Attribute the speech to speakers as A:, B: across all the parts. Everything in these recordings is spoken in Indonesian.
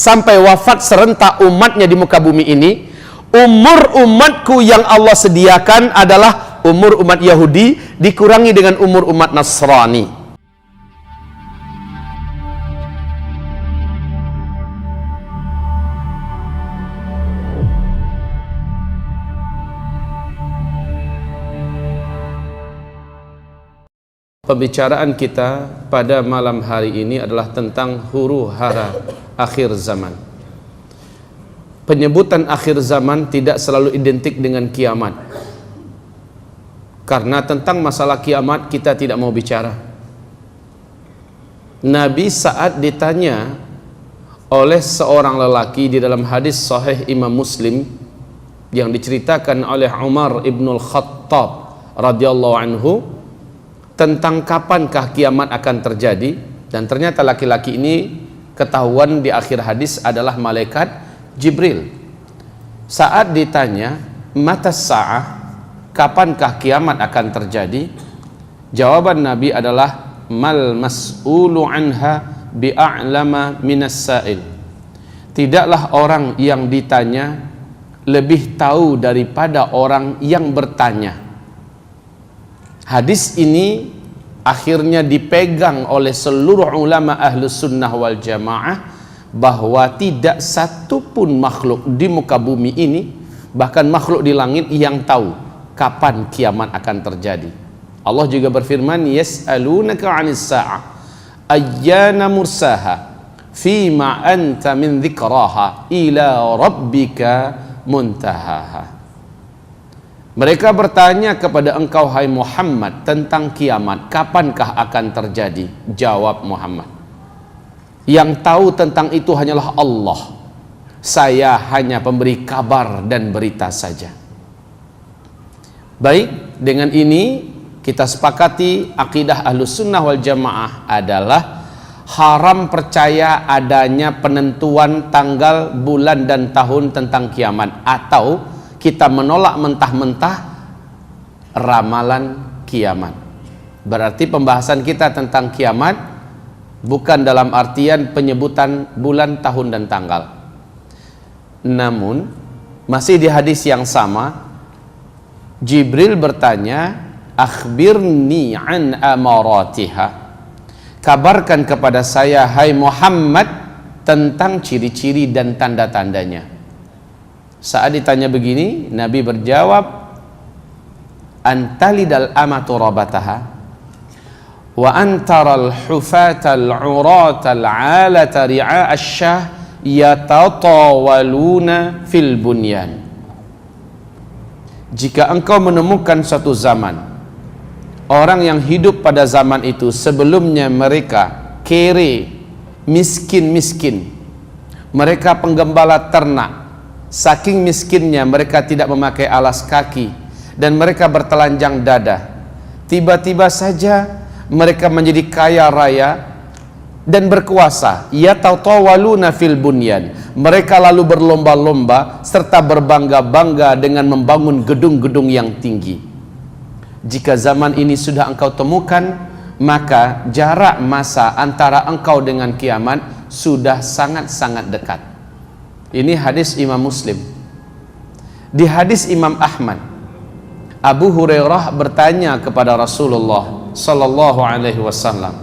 A: sampai wafat serentak umatnya di muka bumi ini, umur umatku yang Allah sediakan adalah umur umat Yahudi dikurangi dengan umur umat Nasrani. Pembicaraan kita pada malam hari ini adalah tentang huru-hara akhir zaman. Penyebutan akhir zaman tidak selalu identik dengan kiamat, karena tentang masalah kiamat kita tidak mau bicara. Nabi saat ditanya oleh seorang lelaki di dalam hadis sahih Imam Muslim yang diceritakan oleh Umar ibnul Khattab radhiyallahu anhu tentang kapankah kiamat akan terjadi, dan ternyata laki-laki ini ketahuan di akhir hadis adalah malaikat Jibril. Saat ditanya mata sa'ah, kapankah kiamat akan terjadi, jawaban Nabi adalah mal mas'ulu anha bi'a'lama minas sa'il. Tidaklah orang yang ditanya lebih tahu daripada orang yang bertanya. Hadis ini akhirnya dipegang oleh seluruh ulama ahlus sunnah wal jamaah, bahwa tidak satu pun makhluk di muka bumi ini, bahkan makhluk di langit, yang tahu kapan kiamat akan terjadi. Allah juga berfirman, yas'alunaka 'anis sa'ah ayyana mursaha fima anta min dzikraha ila rabbika muntahaha. Mereka bertanya kepada engkau hai Muhammad tentang kiamat, kapankah akan terjadi? Jawab Muhammad, yang tahu tentang itu hanyalah Allah. Saya hanya pemberi kabar dan berita saja. Baik, dengan ini kita sepakati akidah Ahlus Sunnah wal Jamaah adalah haram percaya adanya penentuan tanggal, bulan dan tahun tentang kiamat, atau kita menolak mentah-mentah ramalan kiamat. Berarti pembahasan kita tentang kiamat bukan dalam artian penyebutan bulan, tahun dan tanggal. Namun masih di hadis yang sama, Jibril bertanya, akhbirni an amaratiha, kabarkan kepada saya hai Muhammad tentang ciri-ciri dan tanda-tandanya. Saat ditanya begini, Nabi berjawab, antalidal amatu rabataha wa antaral hufatal uratal alata ri'a asyah yatatawaluna fil bunyan. Jika engkau menemukan suatu zaman, orang yang hidup pada zaman itu sebelumnya mereka kere, miskin-miskin, mereka penggembala ternak, saking miskinnya mereka tidak memakai alas kaki dan mereka bertelanjang dada. Tiba-tiba saja mereka menjadi kaya raya dan berkuasa. Yatatawaluna fil bunyan, mereka lalu berlomba-lomba serta berbangga-bangga dengan membangun gedung-gedung yang tinggi. Jika zaman ini sudah engkau temukan, maka jarak masa antara engkau dengan kiamat sudah sangat-sangat dekat. Ini hadis Imam Muslim. Di hadis Imam Ahmad, Abu Hurairah bertanya kepada Rasulullah sallallahu alaihi wasallam,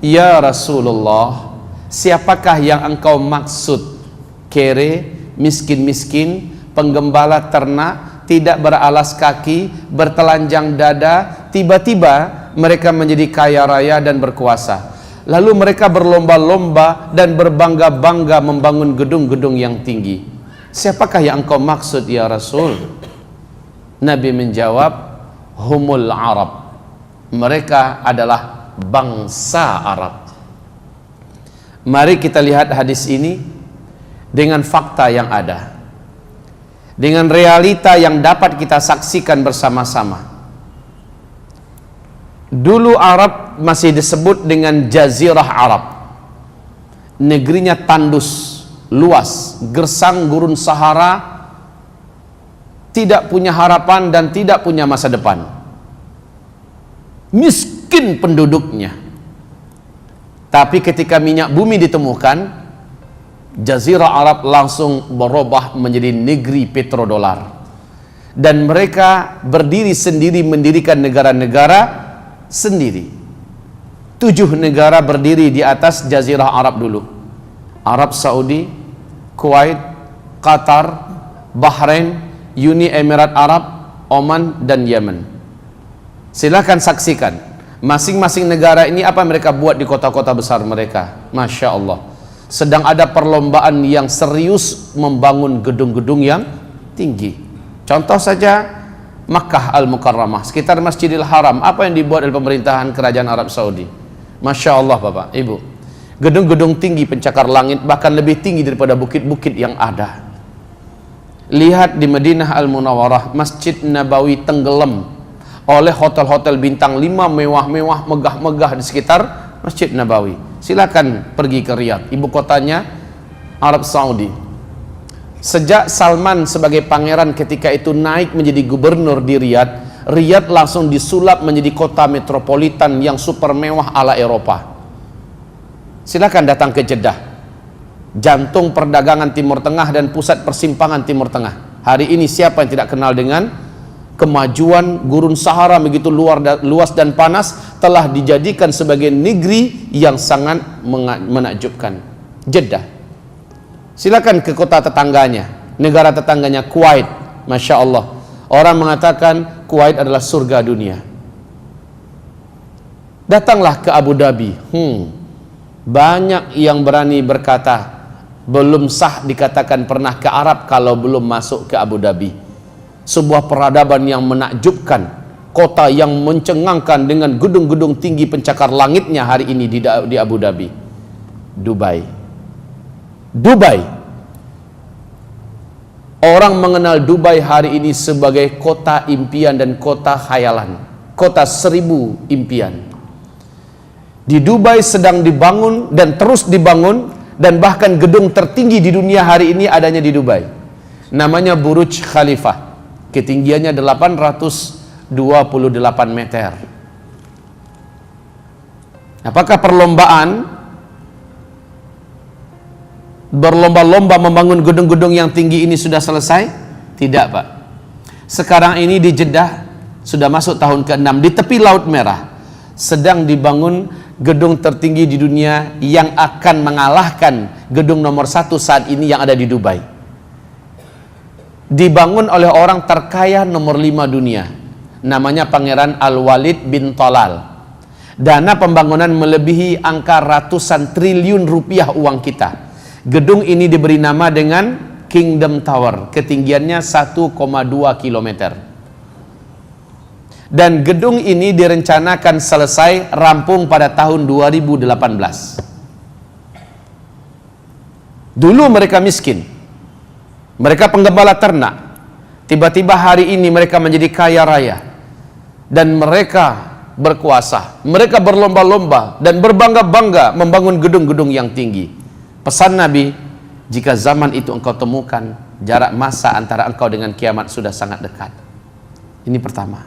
A: ya Rasulullah, siapakah yang engkau maksud kere, miskin-miskin, penggembala ternak, tidak beralas kaki, bertelanjang dada, tiba-tiba mereka menjadi kaya raya dan berkuasa, lalu mereka berlomba-lomba dan berbangga-bangga membangun gedung-gedung yang tinggi? Siapakah yang engkau maksud ya Rasul? Nabi menjawab, humul Arab, mereka adalah bangsa Arab. Mari kita lihat hadis ini dengan fakta yang ada, dengan realita yang dapat kita saksikan bersama-sama. Dulu Arab masih disebut dengan Jazirah Arab. Negerinya tandus, luas, gersang gurun Sahara, tidak punya harapan dan tidak punya masa depan. Miskin penduduknya. Tapi ketika minyak bumi ditemukan, Jazirah Arab langsung berubah menjadi negeri petrodolar. Dan mereka berdiri sendiri, mendirikan negara-negara sendiri. 7 negara berdiri di atas Jazirah Arab dulu. Arab Saudi, Kuwait, Qatar, Bahrain, Uni Emirat Arab, Oman, dan Yemen. Silahkan saksikan masing-masing negara ini apa mereka buat di kota-kota besar mereka. Masya Allah, sedang ada perlombaan yang serius membangun gedung-gedung yang tinggi. Contoh saja Makkah Al-Mukarramah, sekitar Masjidil Haram, apa yang dibuat oleh pemerintahan kerajaan Arab Saudi. Masya Allah Bapak Ibu, gedung-gedung tinggi pencakar langit, bahkan lebih tinggi daripada bukit-bukit yang ada. Lihat di Madinah Al-Munawwarah, Masjid Nabawi tenggelam oleh hotel-hotel bintang 5 mewah-mewah, megah-megah di sekitar Masjid Nabawi. Silakan pergi ke Riyadh, ibu kotanya Arab Saudi. Sejak Salman sebagai pangeran ketika itu naik menjadi gubernur di Riyadh, Riyadh langsung disulap menjadi kota metropolitan yang super mewah ala Eropa. Silakan datang ke Jeddah, jantung perdagangan Timur Tengah dan pusat persimpangan Timur Tengah. Hari ini siapa yang tidak kenal dengan kemajuan gurun Sahara begitu luas dan panas, telah dijadikan sebagai negeri yang sangat menakjubkan. Jeddah. Silakan ke kota tetangganya, negara tetangganya Kuwait. Masya Allah, orang mengatakan Kuwait adalah surga dunia. Datanglah ke Abu Dhabi. Banyak yang berani berkata belum sah dikatakan pernah ke Arab kalau belum masuk ke Abu Dhabi. Sebuah peradaban yang menakjubkan, kota yang mencengangkan dengan gedung-gedung tinggi pencakar langitnya hari ini di Abu Dhabi. Dubai. Orang mengenal Dubai hari ini sebagai kota impian dan kota khayalan, kota 1000 impian. Di Dubai sedang dibangun dan terus dibangun, dan bahkan gedung tertinggi di dunia hari ini adanya di Dubai. Namanya Burj Khalifah. Ketinggiannya 828 meter. Apakah perlombaan berlomba-lomba membangun gedung-gedung yang tinggi ini sudah selesai? Tidak Pak. Sekarang ini di Jeddah sudah masuk tahun ke-6, di tepi Laut Merah sedang dibangun gedung tertinggi di dunia yang akan mengalahkan gedung nomor 1 saat ini yang ada di Dubai. Dibangun oleh orang terkaya nomor 5 dunia, namanya Pangeran Al-Walid bin Talal. Dana pembangunan melebihi angka ratusan triliun rupiah uang kita. Gedung ini diberi nama dengan Kingdom Tower, ketinggiannya 1,2 km. Dan gedung ini direncanakan selesai rampung pada tahun 2018. Dulu mereka miskin, mereka penggembala ternak. Tiba-tiba hari ini mereka menjadi kaya raya, dan mereka berkuasa. Mereka berlomba-lomba dan berbangga-bangga membangun gedung-gedung yang tinggi. Pesan Nabi, jika zaman itu engkau temukan, jarak masa antara engkau dengan kiamat sudah sangat dekat. Ini pertama.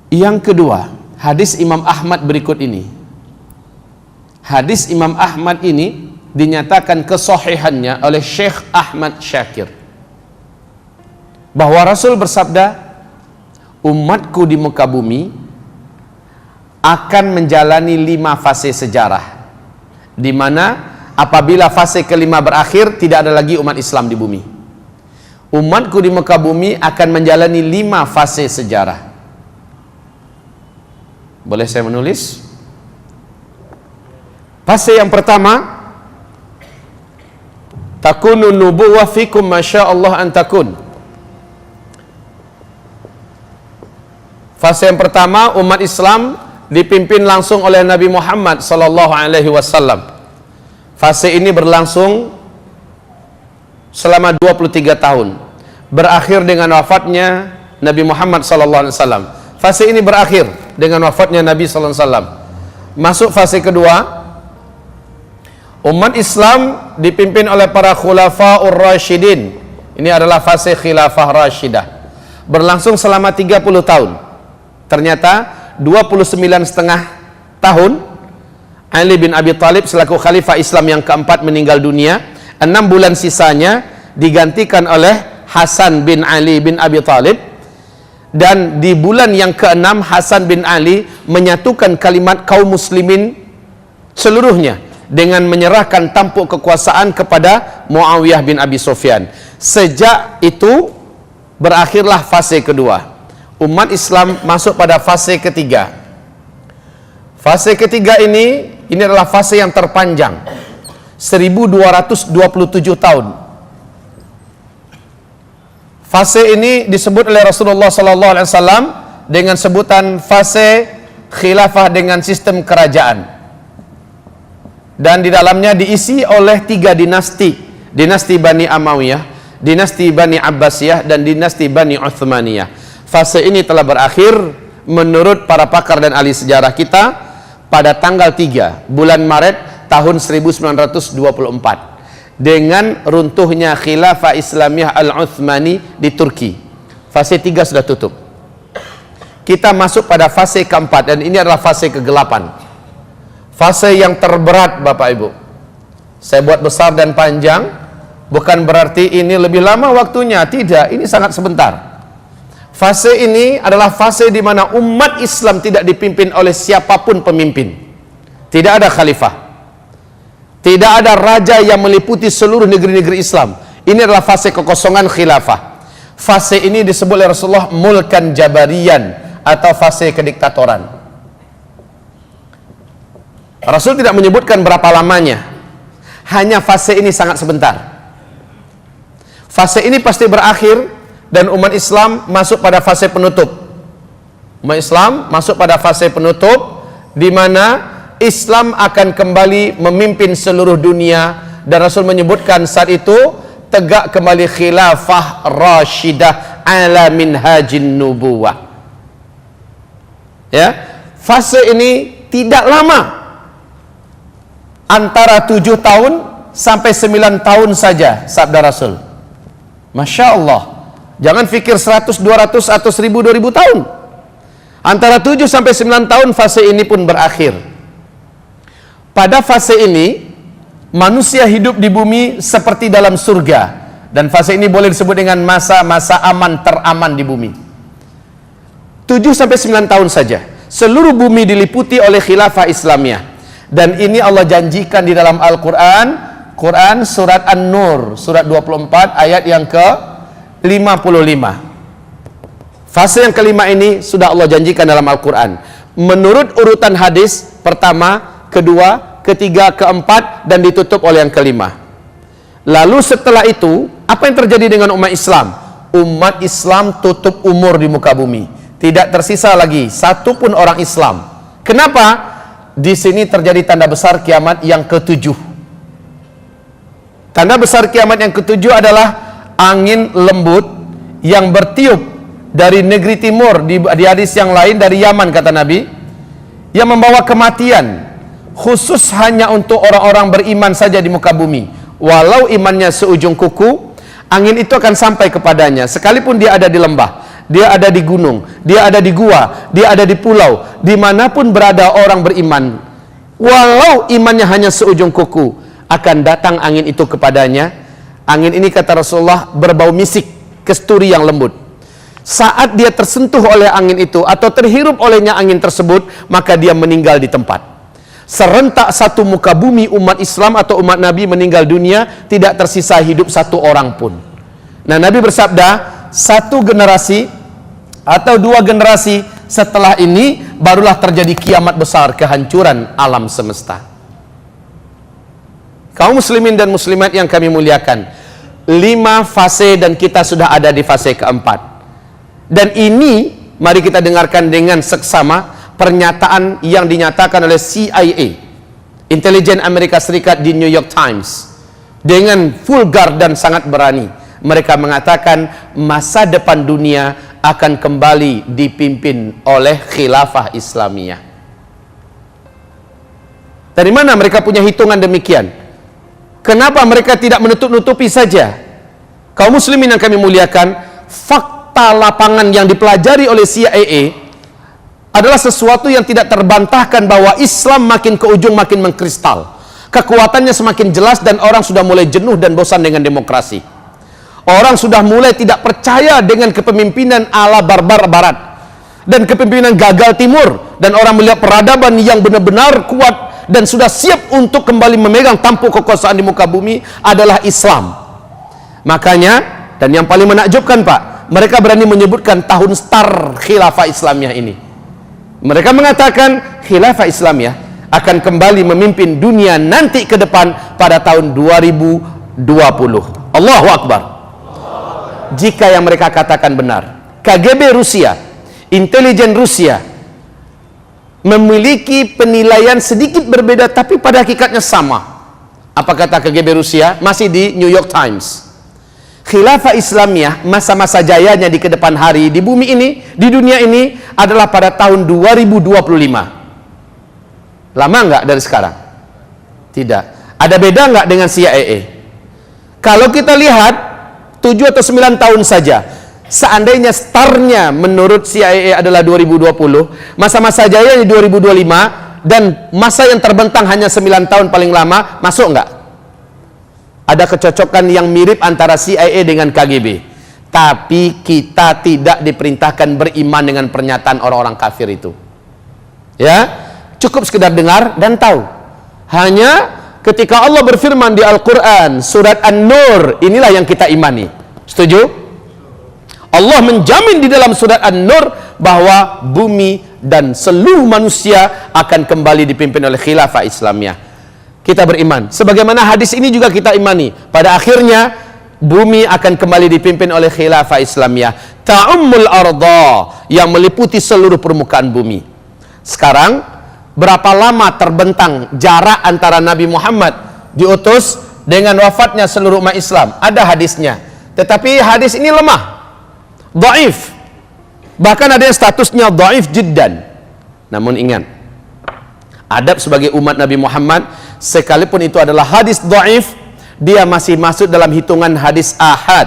A: Yang kedua, hadis Imam Ahmad berikut ini. Hadis Imam Ahmad ini dinyatakan kesahihannya oleh Syekh Ahmad Syakir, bahwa Rasul bersabda, umatku di muka bumi akan menjalani 5 fase sejarah, di mana apabila fase kelima berakhir, tidak ada lagi umat Islam di bumi. Umatku di muka bumi akan menjalani 5 fase sejarah. Boleh saya menulis? Fase yang pertama, takunu nubuwah fikum masyaallah an takun. Fase yang pertama, umat Islam dipimpin langsung oleh Nabi Muhammad sallallahu alaihi wasallam. Fase ini berlangsung selama 23 tahun, berakhir dengan wafatnya Nabi Muhammad sallallahu alaihi wasallam. Fase ini berakhir dengan wafatnya Nabi sallallahu alaihi wasallam. Masuk fase kedua, umat Islam dipimpin oleh para khulafaur rasyidin. Ini adalah fase khilafah rasyidah, berlangsung selama 30 tahun. Ternyata 29,5 tahun Ali bin Abi Thalib selaku khalifah Islam yang keempat meninggal dunia. 6 bulan sisanya digantikan oleh Hasan bin Ali bin Abi Thalib. Dan di bulan yang ke-6 Hasan bin Ali menyatukan kalimat kaum muslimin seluruhnya dengan menyerahkan tampuk kekuasaan kepada Muawiyah bin Abi Sufyan. Sejak itu berakhirlah fase kedua. Umat Islam masuk pada fase ketiga. Fase ketiga ini adalah fase yang terpanjang, 1227 tahun. Fase ini disebut oleh Rasulullah SAW dengan sebutan fase khilafah dengan sistem kerajaan. Dan di dalamnya diisi oleh 3 dinasti. Dinasti Bani Amawiyah, dinasti Bani Abbasiyah, dan dinasti Bani Uthmaniyah. Fase ini telah berakhir menurut para pakar dan ahli sejarah kita pada tanggal 3 bulan Maret tahun 1924 dengan runtuhnya Khilafah Islamiyah Al-Uthmani di Turki. Fase 3 sudah tutup. Kita masuk pada fase keempat, dan ini adalah fase kegelapan. Fase yang terberat, Bapak Ibu. Saya buat besar dan panjang, bukan berarti ini lebih lama waktunya, tidak, ini sangat sebentar. Fase ini adalah fase di mana umat Islam tidak dipimpin oleh siapapun pemimpin. Tidak ada khalifah. Tidak ada raja yang meliputi seluruh negeri-negeri Islam. Ini adalah fase kekosongan khilafah. Fase ini disebut oleh Rasulullah mulkan jabarian atau fase kediktatoran. Rasul tidak menyebutkan berapa lamanya. Hanya fase ini sangat sebentar. Fase ini pasti berakhir dan umat Islam masuk pada fase penutup. Umat Islam masuk pada fase penutup di mana Islam akan kembali memimpin seluruh dunia, dan Rasul menyebutkan saat itu tegak kembali khilafah rasyidah ala minhajin nubuwah. Ya, fase ini tidak lama, antara 7 tahun sampai 9 tahun saja, sabda Rasul. Masya Allah. Jangan fikir 100, 200 atau 1000, 2000 tahun. Antara 7 sampai 9 tahun fase ini pun berakhir. Pada fase ini manusia hidup di bumi seperti dalam surga, dan fase ini boleh disebut dengan masa-masa aman teraman di bumi. 7 sampai 9 tahun saja. Seluruh bumi diliputi oleh khilafah Islamiyah. Dan ini Allah janjikan di dalam Al-Quran, Quran surat An-Nur, surat 24 ayat yang ke-55. Fase yang kelima ini sudah Allah janjikan dalam Al-Quran. Menurut urutan hadis, pertama, kedua, ketiga, keempat, dan ditutup oleh yang kelima. Lalu setelah itu, apa yang terjadi dengan umat Islam? Umat Islam tutup umur di muka bumi. Tidak tersisa lagi satu pun orang Islam. Kenapa? Di sini terjadi tanda besar kiamat yang ke-7. Tanda besar kiamat yang ke-7 adalah angin lembut yang bertiup dari negeri timur. Di hadis yang lain dari Yaman, kata Nabi, yang membawa kematian khusus hanya untuk orang-orang beriman saja di muka bumi. Walau imannya seujung kuku, angin itu akan sampai kepadanya sekalipun dia ada di lembah, dia ada di gunung, dia ada di gua, dia ada di pulau, dimanapun berada orang beriman, walau imannya hanya seujung kuku, akan datang angin itu kepadanya. Angin ini, kata Rasulullah, berbau misik, kesturi yang lembut. Saat dia tersentuh oleh angin itu atau terhirup olehnya angin tersebut, maka dia meninggal di tempat. Serentak satu muka bumi umat Islam atau umat Nabi meninggal dunia, tidak tersisa hidup satu orang pun. Nah, Nabi bersabda, satu generasi atau 2 generasi setelah ini barulah terjadi kiamat besar, kehancuran alam semesta. Kaum muslimin dan muslimat yang kami muliakan, 5 fase dan kita sudah ada di fase keempat. Dan ini mari kita dengarkan dengan seksama pernyataan yang dinyatakan oleh CIA, intelijen Amerika Serikat, di New York Times. Dengan vulgar dan sangat berani, mereka mengatakan masa depan dunia akan kembali dipimpin oleh khilafah Islamiyah. Dari mana mereka punya hitungan demikian? Kenapa mereka tidak menutup-nutupi saja? Kaum muslimin yang kami muliakan, fakta lapangan yang dipelajari oleh CIA adalah sesuatu yang tidak terbantahkan bahwa Islam makin ke ujung makin mengkristal. Kekuatannya semakin jelas dan orang sudah mulai jenuh dan bosan dengan demokrasi. Orang sudah mulai tidak percaya dengan kepemimpinan ala barbar barat dan kepemimpinan gagal timur, dan orang melihat peradaban yang benar-benar kuat dan sudah siap untuk kembali memegang tampuk kekuasaan di muka bumi adalah Islam. Makanya, dan yang paling menakjubkan Pak, mereka berani menyebutkan tahun star khilafah Islamiyah ini. Mereka mengatakan khilafah Islamiyah akan kembali memimpin dunia nanti ke depan pada tahun 2020. Allahu Akbar. Jika yang mereka katakan benar, KGB Rusia, intelijen Rusia memiliki penilaian sedikit berbeda tapi pada hakikatnya sama. Apa kata KGB Rusia? Masih di New York Times. Khilafah Islamiyah masa-masa jayanya di kedepan hari di bumi ini, di dunia ini adalah pada tahun 2025. Lama nggak dari sekarang? Tidak. Ada beda nggak dengan CIA? Kalau kita lihat 7 atau 9 tahun saja, seandainya startnya menurut CIA adalah 2020, masa-masa jaya di 2025, dan masa yang terbentang hanya 9 tahun paling lama, masuk nggak? Ada kecocokan yang mirip antara CIA dengan KGB. Tapi kita tidak diperintahkan beriman dengan pernyataan orang-orang kafir itu. Ya, cukup sekedar dengar dan tahu. Hanya ketika Allah berfirman di Al-Quran, surat An-Nur, inilah yang kita imani. Setuju? Allah menjamin di dalam surat An-Nur bahwa bumi dan seluruh manusia akan kembali dipimpin oleh khilafah Islamiyah. Kita beriman. Sebagaimana hadis ini juga kita imani. Pada akhirnya bumi akan kembali dipimpin oleh khilafah Islamiyah. Ta'ummul arda, yang meliputi seluruh permukaan bumi. Sekarang, berapa lama terbentang jarak antara Nabi Muhammad diutus dengan wafatnya seluruh umat Islam? Ada hadisnya. Tetapi hadis ini lemah, dhaif. Bahkan ada yang statusnya dhaif jiddan. Namun ingat, adab sebagai umat Nabi Muhammad, sekalipun itu adalah hadis dhaif, dia masih masuk dalam hitungan hadis ahad.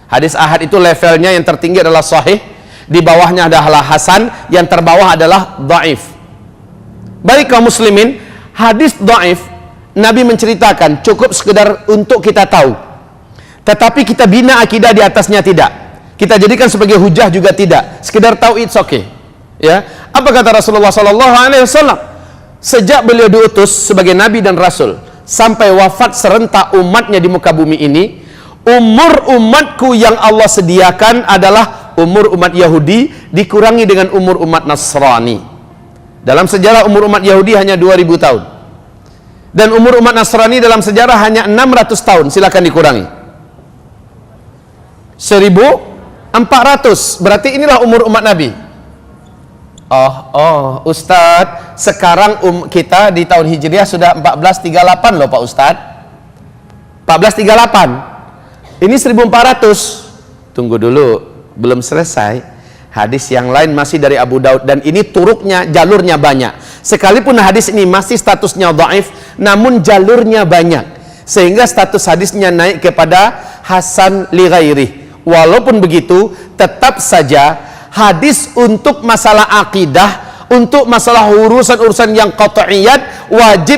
A: Hadis ahad itu levelnya yang tertinggi adalah sahih, di bawahnya adalah hasan, yang terbawah adalah dhaif. Baik kaum muslimin, hadis dhaif Nabi menceritakan cukup sekedar untuk kita tahu, tetapi kita bina akidah di atasnya tidak. Kita jadikan sebagai hujah juga tidak. Sekedar tahu, it's okay. Ya, apa kata Rasulullah SAW? Sejak beliau diutus sebagai nabi dan rasul sampai wafat serentak umatnya di muka bumi ini, umur umatku yang Allah sediakan adalah umur umat Yahudi dikurangi dengan umur umat Nasrani. Dalam sejarah umur umat Yahudi hanya 2000 tahun, dan umur umat Nasrani dalam sejarah hanya 600 tahun. Silakan dikurangi 1400, berarti inilah umur umat Nabi. Oh Ustadz, sekarang kita di tahun Hijriah sudah 1438 loh Pak Ustadz. 1438, ini 1400. Tunggu dulu, belum selesai. Hadis yang lain masih dari Abu Daud, dan ini turuknya, jalurnya banyak. Sekalipun hadis ini masih statusnya dhaif, namun jalurnya banyak, sehingga status hadisnya naik kepada hasan li ghairi. Walaupun begitu, tetap saja hadis untuk masalah akidah, untuk masalah urusan-urusan yang qat'iyat, wajib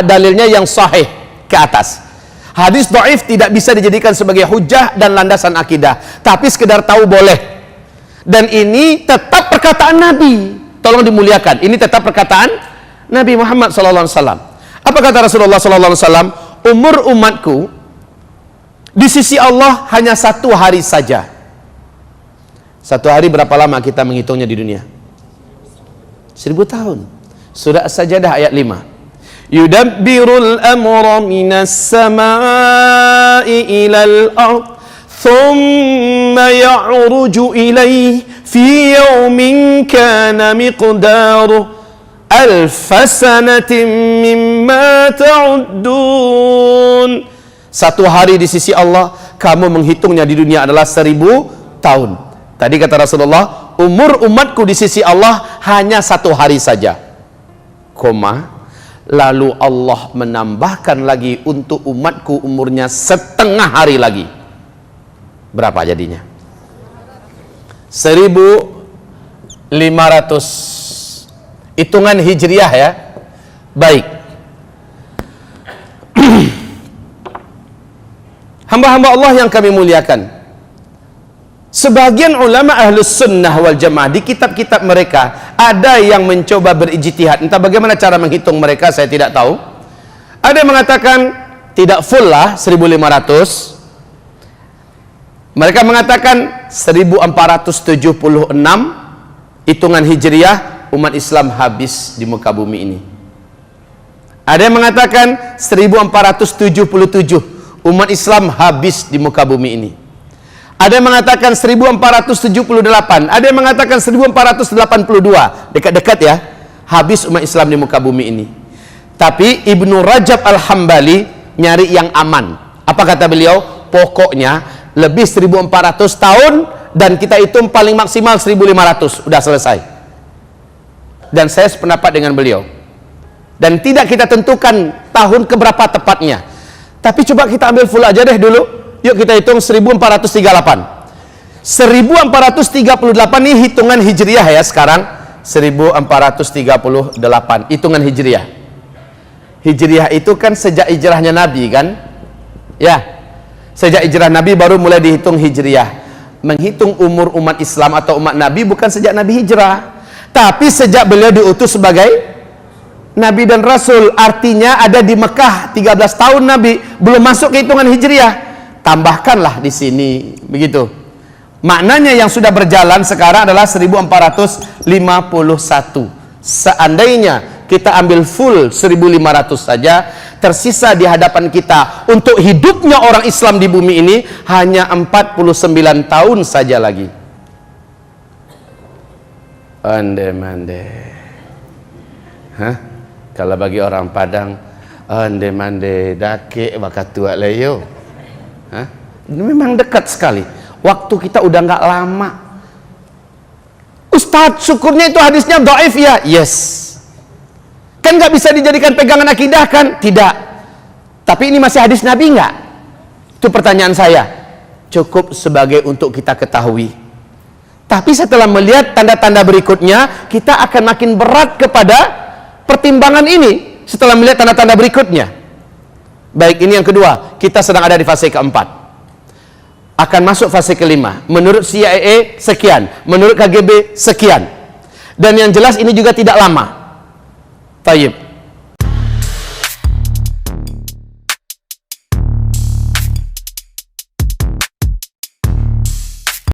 A: dalilnya yang sahih ke atas. Hadis dhaif tidak bisa dijadikan sebagai hujah dan landasan akidah, tapi sekedar tahu boleh. Dan ini tetap perkataan Nabi. Tolong dimuliakan. Ini tetap perkataan Nabi Muhammad SAW. Apa kata Rasulullah SAW? Umur umatku di sisi Allah hanya 1 hari saja. 1 hari berapa lama kita menghitungnya di dunia? 1000 tahun. Surah As-Sajdah ayat 5. Yudabbirul amra minas samai ilal ard thumma ya'ruju ilaih fi yawmin kana miqdaruh alfasanatin mimma ta'uddun. 1 hari di sisi Allah, kamu menghitungnya di dunia adalah 1000 tahun. Tadi kata Rasulullah, umur umatku di sisi Allah hanya 1 hari saja. Lalu Allah menambahkan lagi untuk umatku umurnya 1/2 hari lagi. Berapa jadinya? 1500 hitungan hijriah ya. Baik. Hamba-hamba Allah yang kami muliakan, sebagian ulama ahlus sunnah wal jamaah di kitab-kitab mereka ada yang mencoba berijtihad. Entah bagaimana cara menghitung mereka, saya tidak tahu. Ada yang mengatakan tidak full lah 1500. Mereka mengatakan 1476 hitungan hijriah umat Islam habis di muka bumi ini. Ada yang mengatakan 1477 umat Islam habis di muka bumi ini. Ada yang mengatakan 1478, ada yang mengatakan 1482, dekat-dekat ya, habis umat Islam di muka bumi ini. Tapi Ibnu Rajab Al-Hambali nyari yang aman. Apa kata beliau? Pokoknya lebih 1400 tahun dan kita hitung paling maksimal 1500, udah selesai. Dan saya sependapat dengan beliau. Dan tidak kita tentukan tahun keberapa tepatnya. Tapi coba kita ambil full aja deh dulu. Yuk kita hitung 1438. 1438 ini hitungan hijriah ya sekarang. 1438 hitungan hijriah. Hijriah itu kan sejak hijrahnya Nabi kan? Ya. Sejak hijrah Nabi baru mulai dihitung hijriah. Menghitung umur umat Islam atau umat Nabi bukan sejak Nabi hijrah, tapi sejak beliau diutus sebagai Nabi dan Rasul. Artinya ada di Mekah 13 tahun Nabi, belum masuk ke hitungan hijriah. Tambahkanlah di sini, begitu. Maknanya yang sudah berjalan sekarang adalah 1451. Seandainya kita ambil full 1500 saja, tersisa di hadapan kita untuk hidupnya orang Islam di bumi ini hanya 49 tahun saja lagi. Ande-mande. Hah? Kalau bagi orang Padang, ande-mande dake bakat tua leyo. Hah? Ini memang dekat sekali. Waktu kita udah nggak lama. Ustadz, syukurnya itu hadisnya dhaif ya. Yes. Kan nggak bisa dijadikan pegangan akidah kan? Tidak. Tapi ini masih hadis Nabi nggak? Itu pertanyaan saya. Cukup sebagai untuk kita ketahui. Tapi setelah melihat tanda-tanda berikutnya, kita akan makin berat kepada pertimbangan ini. Setelah melihat tanda-tanda berikutnya. Baik, ini yang kedua. Kita sedang ada di fase keempat. Akan masuk fase kelima. Menurut CIA sekian, menurut KGB sekian. Dan yang jelas ini juga tidak lama. Tayyib.